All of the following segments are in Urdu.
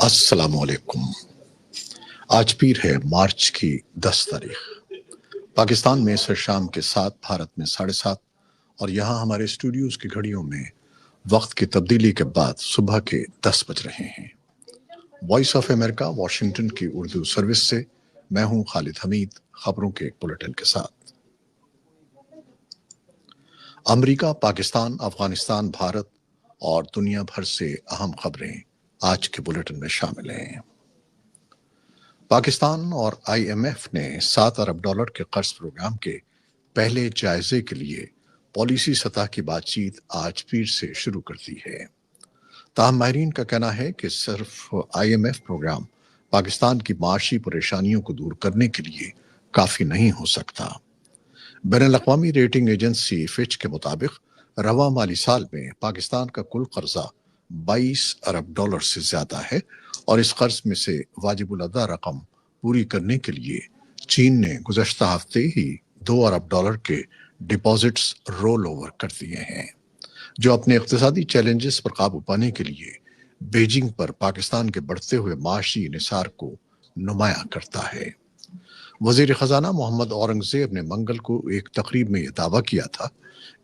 السلام علیکم۔ آج پیر ہے مارچ کی 10 تاریخ۔ پاکستان میں سر شام کے 7، بھارت میں 7:30، اور یہاں ہمارے اسٹوڈیوز کی گھڑیوں میں وقت کی تبدیلی کے بعد صبح کے 10 بج رہے ہیں۔ وائس آف امریکہ واشنگٹن کی اردو سروس سے میں ہوں خالد حمید، خبروں کے ایک بلیٹن کے ساتھ۔ امریکہ، پاکستان، افغانستان، بھارت اور دنیا بھر سے اہم خبریں آج کے بلیٹن میں شامل ہیں۔ پاکستان اور آئی ایم ایف نے $7 ارب کے قرض پروگرام کے پہلے جائزے کے لیے پالیسی سطح کی بات چیت آج پیر سے شروع کر دی ہے۔ تاہم ماہرین کا کہنا ہے کہ صرف I M F programme Pakistan کی معاشی پریشانیوں کو دور کرنے کے لیے کافی نہیں ہو سکتا۔ بین الاقوامی ریٹنگ ایجنسی فچ کے مطابق رواں مالی سال میں پاکستان کا کل قرضہ $22 ارب سے زیادہ ہے، اور اس قرض میں سے واجب الادا رقم پوری کرنے کے لیے چین نے گزشتہ ہفتے ہی $2 ارب کے ڈپازٹس رول اوور کر دیے ہیں، جو اپنے اقتصادی چیلنجز پر قابو پانے کے لیے بیجنگ پر پاکستان کے بڑھتے ہوئے معاشی انحصار کو نمایاں کرتا ہے۔ وزیر خزانہ محمد اورنگزیب نے منگل کو ایک تقریب میں یہ دعویٰ کیا تھا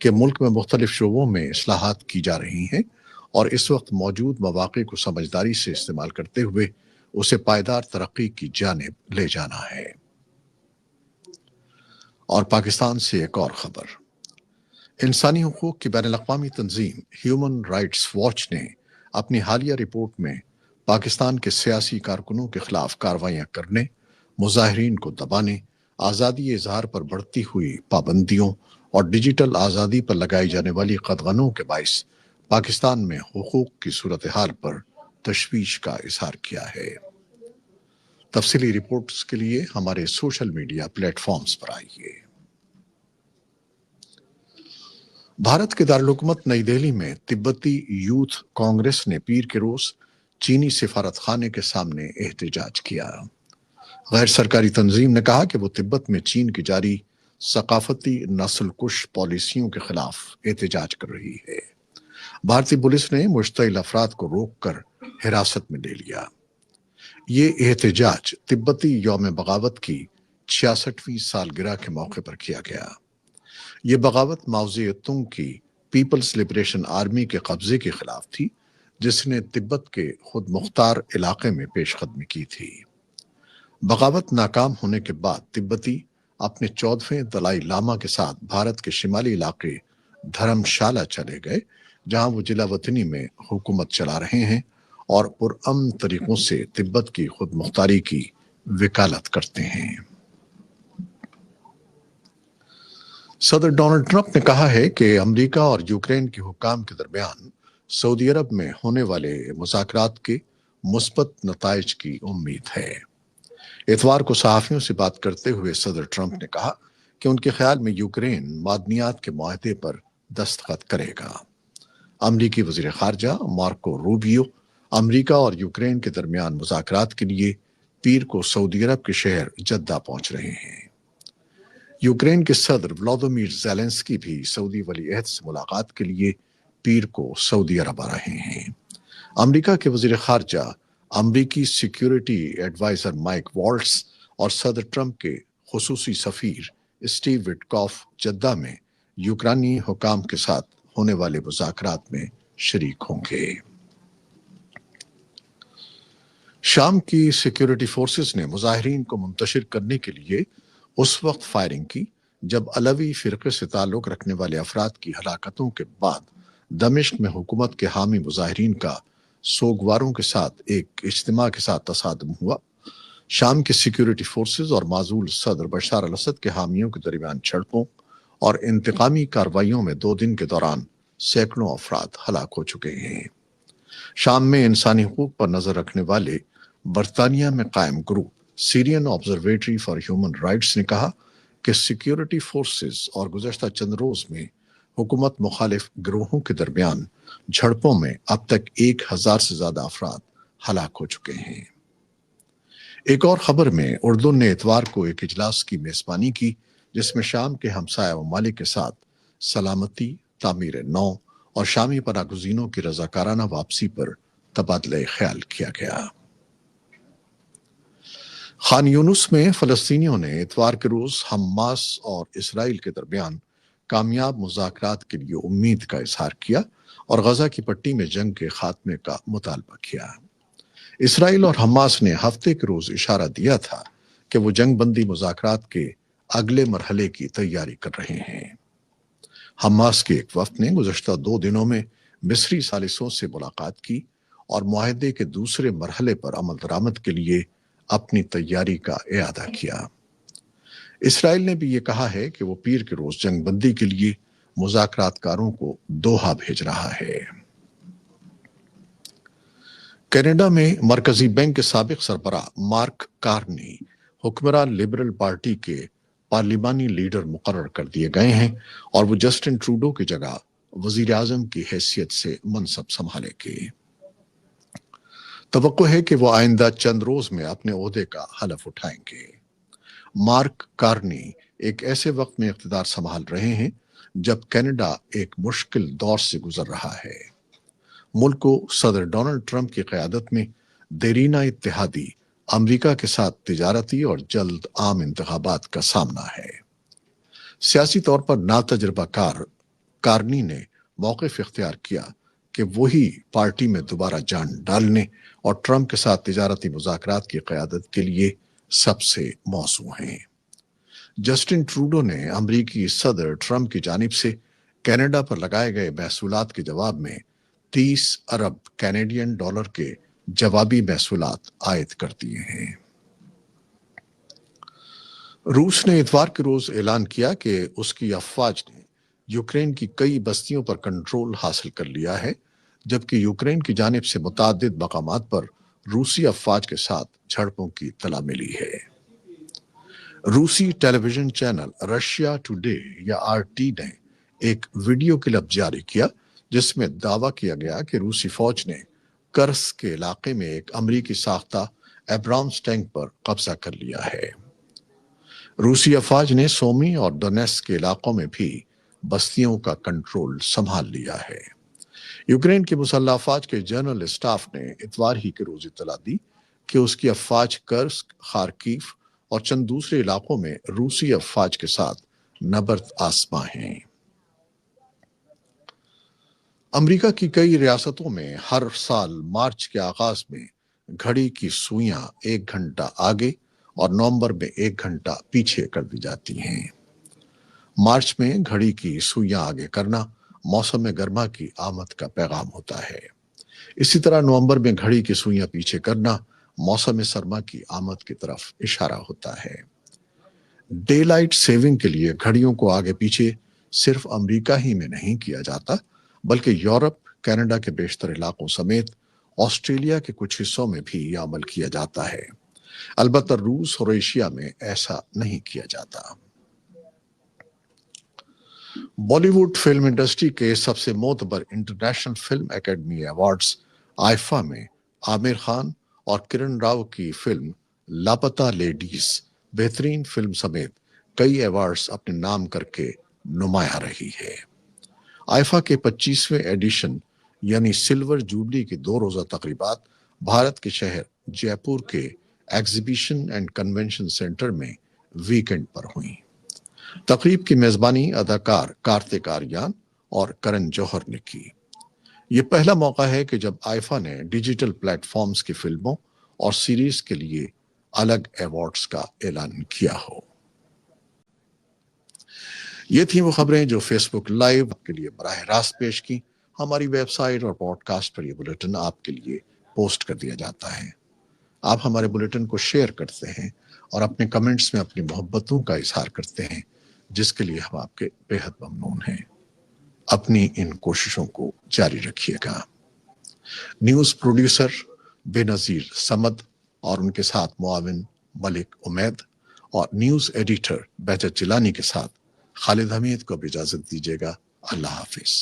کہ ملک میں مختلف شعبوں میں اصلاحات کی جا رہی ہیں، اور اس وقت موجود مواقع کو سمجھداری سے استعمال کرتے ہوئے اسے پائیدار ترقی کی جانب لے جانا ہے۔ اور پاکستان سے ایک اور خبر۔ انسانی حقوق کی بین الاقوامی تنظیم ہیومن رائٹس واچ نے اپنی حالیہ رپورٹ میں پاکستان کے سیاسی کارکنوں کے خلاف کارروائیاں کرنے، مظاہرین کو دبانے، آزادی اظہار پر بڑھتی ہوئی پابندیوں اور ڈیجیٹل آزادی پر لگائی جانے والی قدغنوں کے باعث پاکستان میں حقوق کی صورتحال پر تشویش کا اظہار کیا ہے۔ تفصیلی رپورٹس کے لیے ہمارے سوشل میڈیا پلیٹ فارمز پر آئیے۔ بھارت کے دارالحکومت نئی دہلی میں تبتی یوتھ کانگریس نے پیر کے روز چینی سفارت خانے کے سامنے احتجاج کیا۔ غیر سرکاری تنظیم نے کہا کہ وہ تبت میں چین کی جاری ثقافتی نسل کش پالیسیوں کے خلاف احتجاج کر رہی ہے۔ بھارتی پولیس نے مشتعل افراد کو روک کر حراست میں لے لیا۔ یہ احتجاج تبتی یوم بغاوت کی 66ویں سالگرہ کے موقع پر کیا گیا۔ یہ بغاوت ماؤ زے تونگ کی پیپلز لبریشن آرمی کے قبضے کے خلاف تھی، جس نے تبت کے خود مختار علاقے میں پیش قدمی کی تھی۔ بغاوت ناکام ہونے کے بعد تبتی اپنے 14ویں دلائی لاما کے ساتھ بھارت کے شمالی علاقے دھرم شالہ چلے گئے، جہاں وہ جلا وطنی میں حکومت چلا رہے ہیں اور پرامن طریقوں سے تبت کی خود مختاری کی وکالت کرتے ہیں۔ صدر ڈونلڈ ٹرمپ نے کہا ہے کہ امریکہ اور یوکرین کے حکام کے درمیان سعودی عرب میں ہونے والے مذاکرات کے مثبت نتائج کی امید ہے۔ اتوار کو صحافیوں سے بات کرتے ہوئے صدر ٹرمپ نے کہا کہ ان کے خیال میں یوکرین معدنیات کے معاہدے پر دستخط کرے گا۔ امریکی وزیر خارجہ مارکو روبیو امریکہ اور یوکرین کے درمیان مذاکرات کے لیے پیر کو سعودی عرب کے شہر جدہ پہنچ رہے ہیں۔ یوکرین کے صدر ولادیمیر زیلنسکی بھی سعودی ولی عہد سے ملاقات کے لیے پیر کو سعودی عرب آ رہے ہیں۔ امریکہ کے وزیر خارجہ، امریکی سیکیورٹی ایڈوائزر مائک والٹس اور صدر ٹرمپ کے خصوصی سفیر اسٹیو وٹکاف جدہ میں یوکرانی حکام کے ساتھ ہونے والے مذاکرات میں شریک ہوں گے۔ شام کی سیکیورٹی فورسز نے مظاہرین کو منتشر کرنے کے لیے اس وقت فائرنگ کی جب علوی فرقے سے تعلق رکھنے والے افراد کی ہلاکتوں کے بعد دمشق میں حکومت کے حامی مظاہرین کا سوگواروں کے ساتھ ایک اجتماع کے ساتھ تصادم ہوا۔ شام کی سیکیورٹی فورسز اور معزول صدر بشار الاسد کے حامیوں کے درمیان جھڑپوں اور انتقامی کارروائیوں میں 2 دن کے دوران سینکڑوں افراد ہلاک ہو چکے ہیں۔ شام میں انسانی حقوق پر نظر رکھنے والے برطانیہ میں قائم group Syrian observatory for human rights نے کہا کہ سیکیورٹی فورسز اور گزشتہ چند روز میں حکومت مخالف گروہوں کے درمیان جھڑپوں میں اب تک 1000 سے زیادہ افراد ہلاک ہو چکے ہیں۔ ایک اور خبر میں اردن نے اتوار کو ایک اجلاس کی میزبانی کی، جس میں شام کے ہمسایہ ممالک کے ساتھ سلامتی، تعمیر نو اور شامی پناہ گزینوں کی رضاکارانہ واپسی پر تبادلہ خیال کیا گیا۔ خان یونس میں فلسطینیوں نے اتوار کے روز حماس اور اسرائیل کے درمیان کامیاب مذاکرات کے لیے امید کا اظہار کیا اور غزہ کی پٹی میں جنگ کے خاتمے کا مطالبہ کیا۔ اسرائیل اور حماس نے ہفتے کے روز اشارہ دیا تھا کہ وہ جنگ بندی مذاکرات کے اگلے مرحلے کی تیاری کر رہے ہیں۔ حماس کے ایک وفد نے گزشتہ 2 دنوں میں مصری ثالثوں سے ملاقات کی اور معاہدے کے دوسرے مرحلے پر عمل درآمد کے لیے اپنی تیاری کا اعادہ کیا۔ اسرائیل نے بھی یہ کہا ہے کہ وہ پیر کے روز جنگ بندی کے لیے مذاکرات کاروں کو دوحہ بھیج رہا ہے۔ کینیڈا میں مرکزی بینک کے سابق سربراہ مارک کارنی حکمراں لبرل پارٹی کے پارلیمانی لیڈر مقرر کر دیے گئے ہیں اور وہ جسٹن ٹروڈو کی جگہ وزیر اعظم کی حیثیت سے منصب سنبھالیں گے۔ توقع ہے کہ وہ آئندہ چند روز میں اپنے عہدے کا حلف اٹھائیں گے۔ مارک کارنی ایک ایسے وقت میں اقتدار سنبھال رہے ہیں جب کینیڈا ایک مشکل دور سے گزر رہا ہے۔ ملک کو صدر ڈونلڈ ٹرمپ کی قیادت میں دیرینہ اتحادی امریکہ کے ساتھ تجارتی اور جلد عام انتخابات کا سامنا ہے۔ سیاسی طور پر ناتجربہ کار کارنی نے موقف اختیار کیا کہ وہی پارٹی میں دوبارہ جان ڈالنے اور ٹرمپ کے ساتھ تجارتی مذاکرات کی قیادت کے لیے سب سے موزوں ہیں۔ جسٹن ٹروڈو نے امریکی صدر ٹرمپ کی جانب سے کینیڈا پر لگائے گئے محصولات کے جواب میں 30 ارب کینیڈین ڈالر کے جوابی محصولات عائد کر دیے ہیں۔ روس نے اتوار کے روز اعلان کیا کہ اس کی افواج نے یوکرین کی کئی بستیوں پر کنٹرول حاصل کر لیا ہے، جبکہ یوکرین کی جانب سے متعدد مقامات پر روسی افواج کے ساتھ جھڑپوں کی اطلاع ملی ہے۔ روسی ٹیلی ویژن چینل رشیا ٹوڈے یا RT نے ایک ویڈیو کلپ جاری کیا جس میں دعویٰ کیا گیا کہ روسی فوج نے کرس کے علاقے میں ایک امریکی ساختہ ایبرامس ٹینک پر قبضہ کر لیا ہے۔ روسی افواج نے سومی اور ڈونیٹسک کے علاقوں میں بھی بستیوں کا کنٹرول سنبھال لیا ہے۔ یوکرین کی مسلح افواج کے جنرل اسٹاف نے اتوار ہی کے روز اطلاع دی کہ اس کی افواج کرسک، خارکیف اور چند دوسرے علاقوں میں روسی افواج کے ساتھ نبرد آزما ہیں۔ امریکہ کی کئی ریاستوں میں ہر سال مارچ کے آغاز میں گھڑی کی سوئیاں 1 گھنٹہ آگے اور نومبر میں 1 گھنٹہ پیچھے کر دی جاتی ہیں۔ مارچ میں گھڑی کی سوئیاں آگے کرنا موسم گرما کی آمد کا پیغام ہوتا ہے۔ اسی طرح نومبر میں گھڑی کی سوئیاں پیچھے کرنا موسم سرما کی آمد کی طرف اشارہ ہوتا ہے۔ ڈے لائٹ سیونگ کے لیے گھڑیوں کو آگے پیچھے صرف امریکہ ہی میں نہیں کیا جاتا، بلکہ یورپ، کینیڈا کے بیشتر علاقوں سمیت آسٹریلیا کے کچھ حصوں میں بھی یہ عمل کیا جاتا ہے۔ البتہ روس اور ایشیا میں ایسا نہیں کیا جاتا۔ بالی ووڈ فلم انڈسٹری کے سب سے معتبر انٹرنیشنل فلم اکیڈمی ایوارڈز آئفا میں عامر خان اور کرن راؤ کی فلم لاپتہ لیڈیز بہترین فلم سمیت کئی ایوارڈز اپنے نام کر کے نمایاں رہی ہے۔ آئفا کے 25ویں ایڈیشن یعنی سلور جوبلی کی 2 روزہ تقریبات بھارت کے شہر جے پور کے ایگزیبیشن اینڈ کنونشن سینٹر میں ویکنڈ پر ہوئیں۔ تقریب کی میزبانی اداکار کارتک آریان اور کرن جوہر نے کی۔ یہ پہلا موقع ہے کہ جب آئفا نے ڈیجیٹل پلیٹ فارمز کی فلموں اور سیریز کے لیے الگ ایوارڈز کا اعلان کیا ہو۔ یہ تھیں وہ خبریں جو فیس بک لائیو کے لیے براہ راست پیش کی۔ ہماری ویب سائٹ اور پوڈ کاسٹ پر یہ بلیٹن آپ کے لیے پوسٹ کر دیا جاتا ہے۔ آپ ہمارے بلیٹن کو شیئر کرتے ہیں اور اپنے کمنٹس میں اپنی محبتوں کا اظہار کرتے ہیں، جس کے لیے ہم آپ کے بے حد ممنون ہیں۔ اپنی ان کوششوں کو جاری رکھیے گا۔ نیوز پروڈیوسر بے نظیر سمد اور ان کے ساتھ معاون ملک امید اور نیوز ایڈیٹر بہجت جیلانی کے ساتھ خالد حمید کو بھی اجازت دیجیے گا۔ اللہ حافظ۔